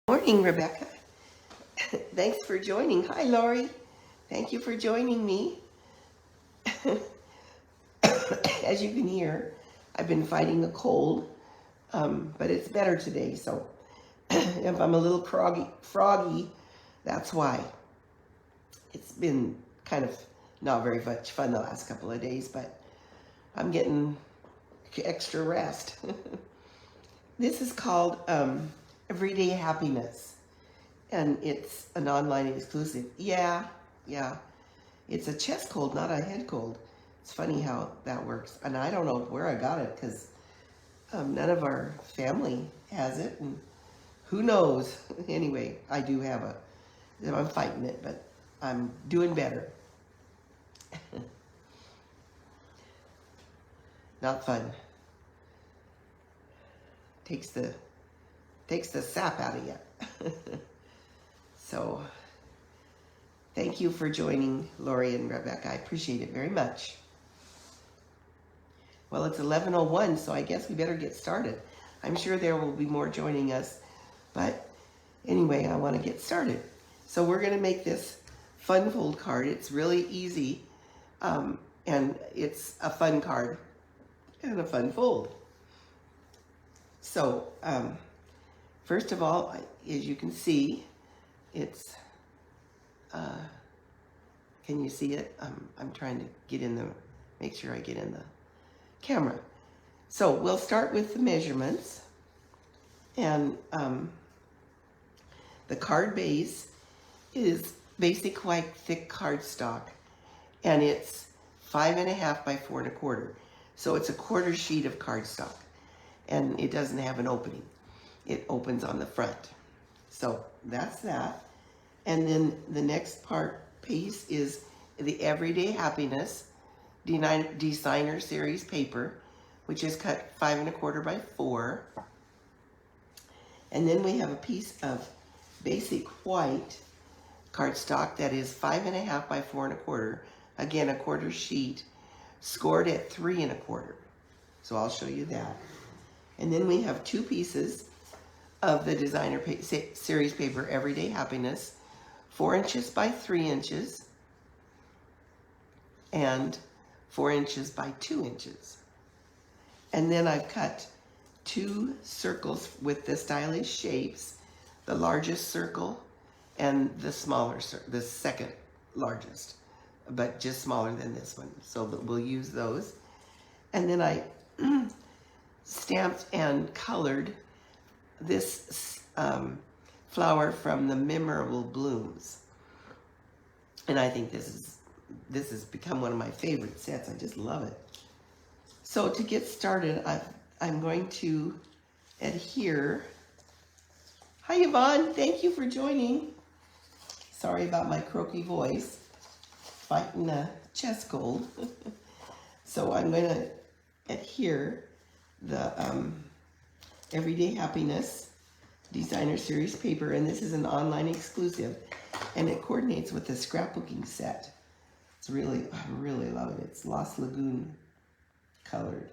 Morning, Rebecca. Thanks for joining. Hi, Lori. Thank you for joining me. As you can hear, I've been fighting a cold, but it's better today. So if I'm a little froggy, that's why. It's been kind of not very much fun the last couple of days, but I'm getting extra rest. This is called Everyday Happiness. And it's an online exclusive. Yeah. It's a chest cold, not a head cold. It's funny how that works. And I don't know where I got it because none of our family has it. And who knows? Anyway, I do have I'm fighting it, but I'm doing better. Not fun. Takes the sap out of you. So, thank you for joining Lori and Rebecca. I appreciate it very much. Well, it's 11:01, so I guess we better get started. I'm sure there will be more joining us, but anyway, I want to get started. So we're going to make this fun fold card. It's really easy, and it's a fun card and a fun fold. So, first of all, as you can see, it's, can you see it? I'm trying to make sure I get in the camera. So we'll start with the measurements, and the card base is basic white thick cardstock, and it's 5.5 by 4.25. So it's a quarter sheet of cardstock, and it doesn't have an opening. It opens on the front. So that's that. And then the next piece is the Everyday Happiness Designer Series paper, which is cut 5.25 by 4. And then we have a piece of basic white cardstock that is 5.5 by 4.25. Again, a quarter sheet, scored at 3.25. So I'll show you that. And then we have two pieces of the Designer Series paper, Everyday Happiness, 4 inches by 3 inches, and 4 inches by 2 inches. And then I've cut 2 circles with the stylish shapes, the largest circle and the smaller, the second largest, but just smaller than this one. So we'll use those. And then I stamped and colored this flower from the Memorable Blooms. And I think this has become one of my favorite sets. I just love it. So to get started, I'm going to adhere. Hi, Yvonne. Thank you for joining. Sorry about my croaky voice. Fighting a chest cold. So I'm going to adhere the Everyday Happiness Designer Series paper, and this is an online exclusive, and it coordinates with the scrapbooking set. I really love it. It's Lagoon colored.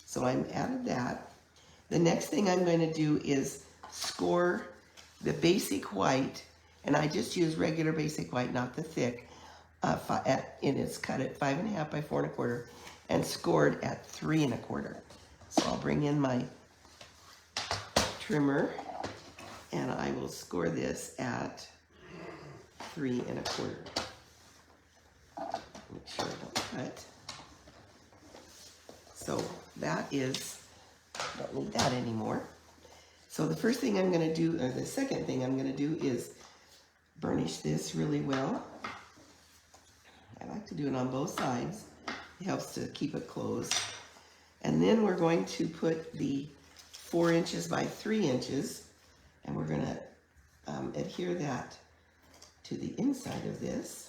So I'm added that. The next thing I'm going to do is score the basic white, and I just use regular basic white, not the thick, and it's cut at 5.5 by 4.25 and scored at 3.25. So I'll bring in my trimmer, and I will score this at 3.25. Make sure I don't cut. So that is, don't need that anymore. So the first thing I'm going to do, or the second thing I'm going to do, is burnish this really well. I like to do it on both sides. It helps to keep it closed. And then we're going to put the 4 inches by 3 inches, and we're going to adhere that to the inside of this.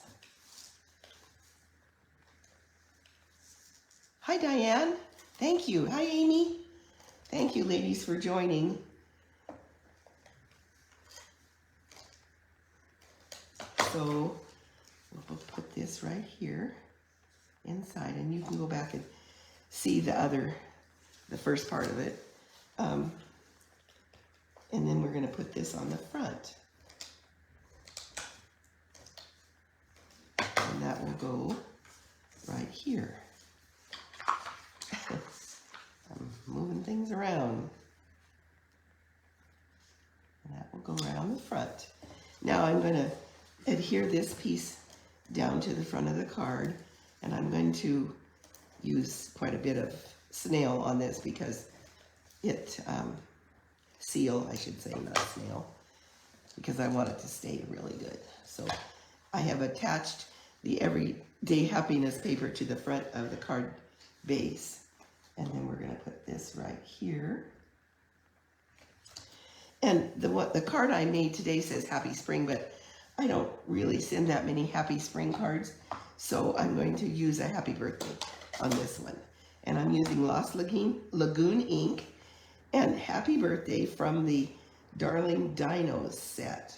Hi, Diane. Thank you. Hi, Amy. Thank you, ladies, for joining. So we'll put this right here inside, and you can go back and see the first part of it. And then we're going to put this on the front. And that will go right here. I'm moving things around. And that will go right on the front. Now I'm going to adhere this piece down to the front of the card, and I'm going to use quite a bit of snail on this because it, seal, I should say, not snail, because I want it to stay really good. So I have attached the Everyday Happiness paper to the front of the card base, and then we're going to put this right here. And the card I made today says Happy Spring, but I don't really send that many Happy Spring cards, so I'm going to use a Happy Birthday on this one. And I'm using Lagoon Ink and Happy Birthday from the Darling Dinos set.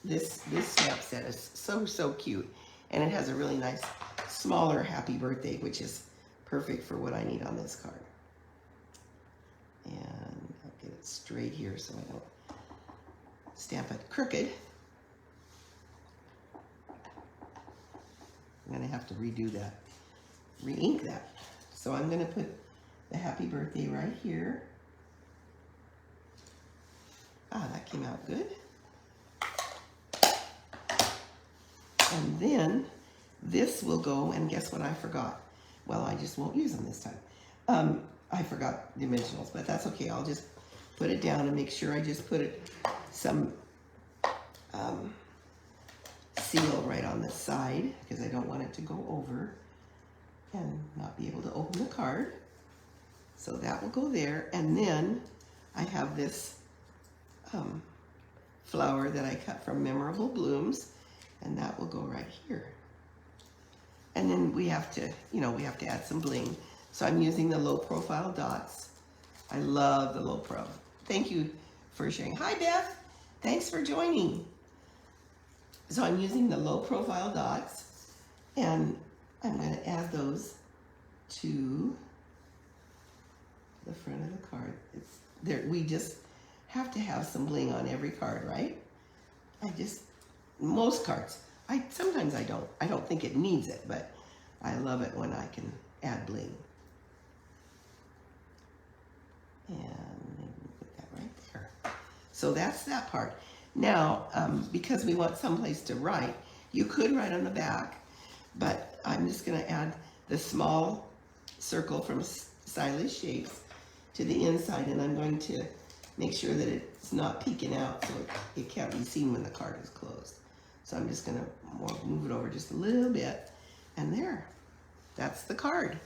This stamp set is so cute, and it has a really nice smaller Happy Birthday, which is perfect for what I need on this card. And I'll get it straight here so I don't stamp it crooked. I'm going to have to redo that, re-ink that. So I'm going to put the Happy Birthday right here. Ah, that came out good. And then this will go, and guess what I forgot? Well, I just won't use them this time. I forgot dimensionals, but that's okay. I'll just put it down and make sure I just put some seal right on the side, because I don't want it to go over and not be able to open the card. So that will go there. And then I have this flower that I cut from Memorable Blooms, and that will go right here. And then we have to, we have to add some bling. So I'm using the low profile dots. I love the low pro. Thank you for sharing. Hi, Beth. Thanks for joining. So I'm using the low profile dots, and I'm going to add those to the front of the card. It's there. We just have to have some bling on every card, right? Most cards. Sometimes I don't think it needs it, but I love it when I can add bling. And put that right there. So that's that part. Now, because we want someplace to write, you could write on the back, but I'm just going to add the small circle from Stylish Shapes to the inside, and I'm going to make sure that it's not peeking out so it can't be seen when the card is closed. So I'm just going to move it over just a little bit, and there, that's the card.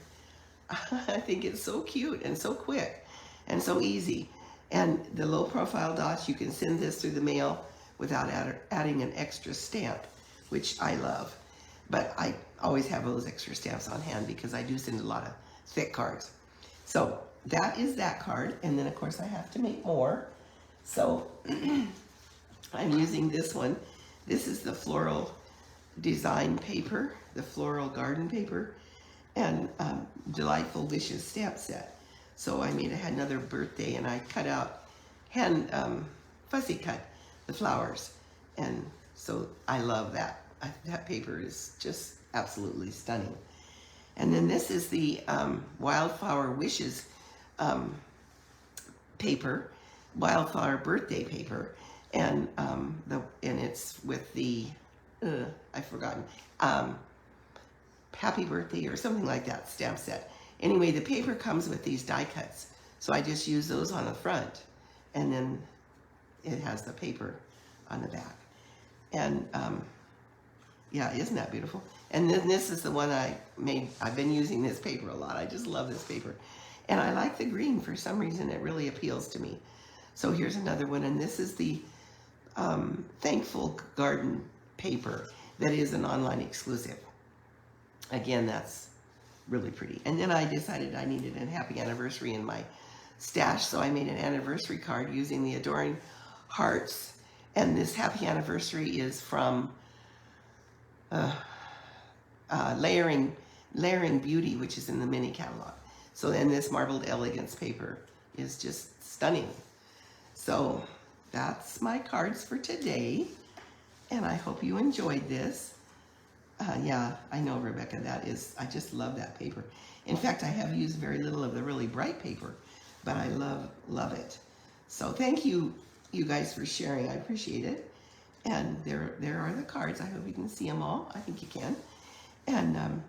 I think it's so cute and so quick and so easy. And the low profile dots, you can send this through the mail without adding an extra stamp, which I love. But I always have those extra stamps on hand because I do send a lot of thick cards. So that is that card. And then of course I have to make more. So I'm using this one. This is the floral design paper, the floral garden paper, and Delightful Wishes stamp set. So I had another birthday, and I cut out, fussy cut the flowers. And so I love that. That paper is just absolutely stunning. And then this is the Wildflower Wishes paper, Wildflower birthday paper. And it's with the, I've forgotten, Happy Birthday or something like that stamp set. Anyway, the paper comes with these die cuts, so I just use those on the front, and then it has the paper on the back. And yeah, isn't that beautiful? And then this is the one I made. I've been using this paper a lot. I just love this paper. And I like the green. For some reason, it really appeals to me. So here's another one, and this is the Thankful Garden paper that is an online exclusive. Again, that's really pretty. And then I decided I needed a happy anniversary in my stash, so I made an anniversary card using the Adoring Hearts. And this happy anniversary is from Layering Beauty, which is in the mini catalog. So then this Marbled Elegance paper is just stunning. So that's my cards for today, and I hope you enjoyed this. Yeah, I know, Rebecca, I just love that paper. In fact, I have used very little of the really bright paper, but I love it. So thank you, you guys, for sharing. I appreciate it. And there are the cards. I hope you can see them all. I think you can. And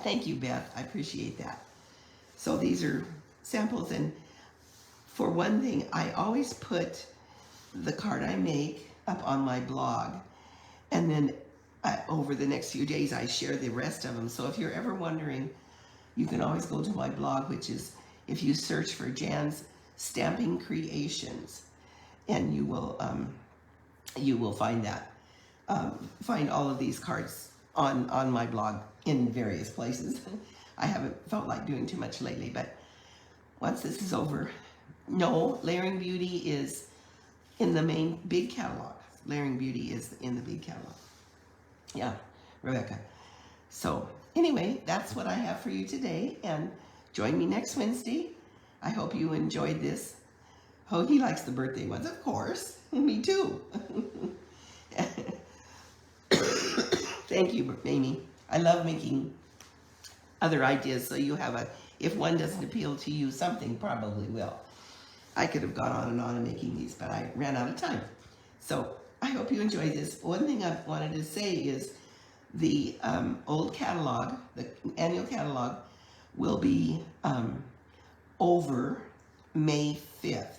thank you, Beth. I appreciate that. So these are samples, and for one thing, I always put the card I make up on my blog, and then over the next few days I share the rest of them. So if you're ever wondering, you can always go to my blog, which is, if you search for Jan's Stamping Creations, and you will find that. Find all of these cards on my blog in various places. I haven't felt like doing too much lately, but once this is over, no, Layering Beauty is in the main big catalog. Layering Beauty is in the big catalog. Yeah, Rebecca. So anyway, that's what I have for you today, and join me next Wednesday. I hope you enjoyed this. Oh, he likes the birthday ones, of course. Me too. Thank you, Amy. I love making other ideas, so you have if one doesn't appeal to you, something probably will. I could have gone on and making these, but I ran out of time. So I hope you enjoyed this. One thing I wanted to say is the old catalog, the annual catalog, will be over May 5th.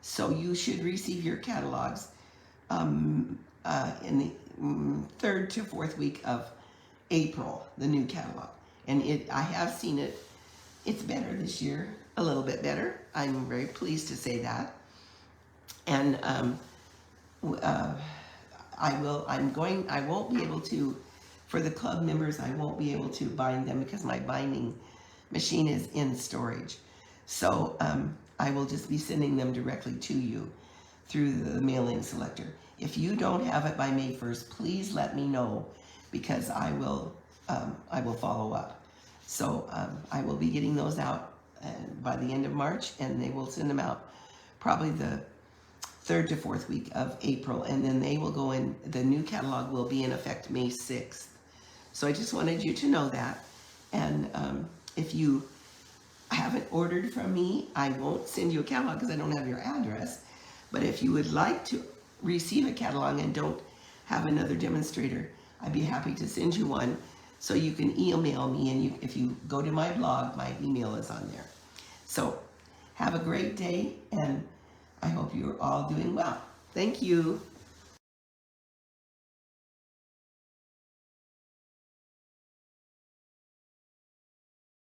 So you should receive your catalogs in the 3rd to 4th week of April, the new catalog. And I have seen it. It's better this year, a little bit better. I'm very pleased to say that. And I won't be able to, for the club members, I won't be able to bind them because my binding machine is in storage. So I will just be sending them directly to you through the mailing selector. If you don't have it by May 1st, please let me know, because I will follow up. So I will be getting those out by the end of March, and they will send them out probably the 3rd to 4th week of April, and then they will go in, the new catalog will be in effect May 6th. So I just wanted you to know that. And if you haven't ordered from me, I won't send you a catalog because I don't have your address. But if you would like to receive a catalog and don't have another demonstrator, I'd be happy to send you one. So you can email me, and if you go to my blog, my email is on there. So have a great day, and I hope you're all doing well. Thank you.